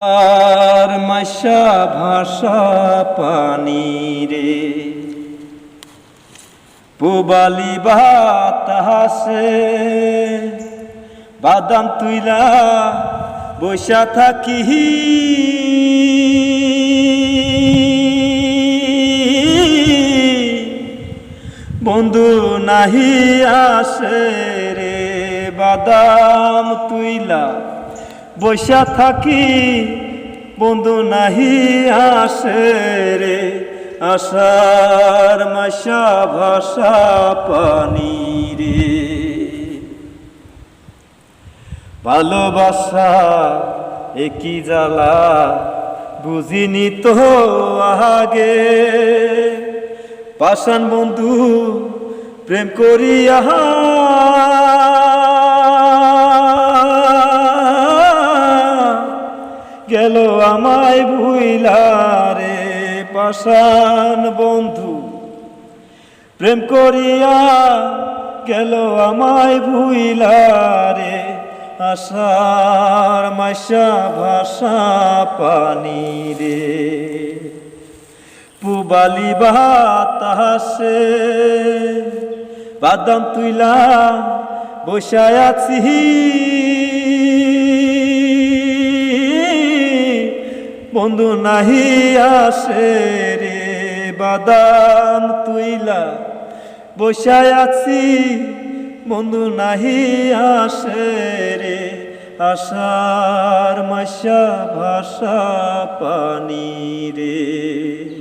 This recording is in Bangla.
আর মাসা ভাষা পানি রে পুবালি বাতাসে বাদাম তুইলা বৈশা থাকি বন্ধু নাহি আসে রে বাদাম তুইলা বৈশা থাকি বন্ধু নাহি আসে রে আষাঢ় মাসা ভাষা পানি রে ভালোবাসা একই জ্বালা বুঝিনি তো আগে পাষাণ বন্ধু প্রেম করিয়া গেল আমায় ভুইলা রে পাষাণ বন্ধু প্রেম করিয়া গেল আমায় ভুইলা রে আষাঢ় মাসা ভাষা পানি রে পুবালি বাতাসে বাদাম তুইলা বসায় আছি বন্ধু নাহি আসে রে বাদাম তুইলা বসায় আছি বন্ধু নাহি আসে রে আষাঢ় মাসা ভাষা পানি রে।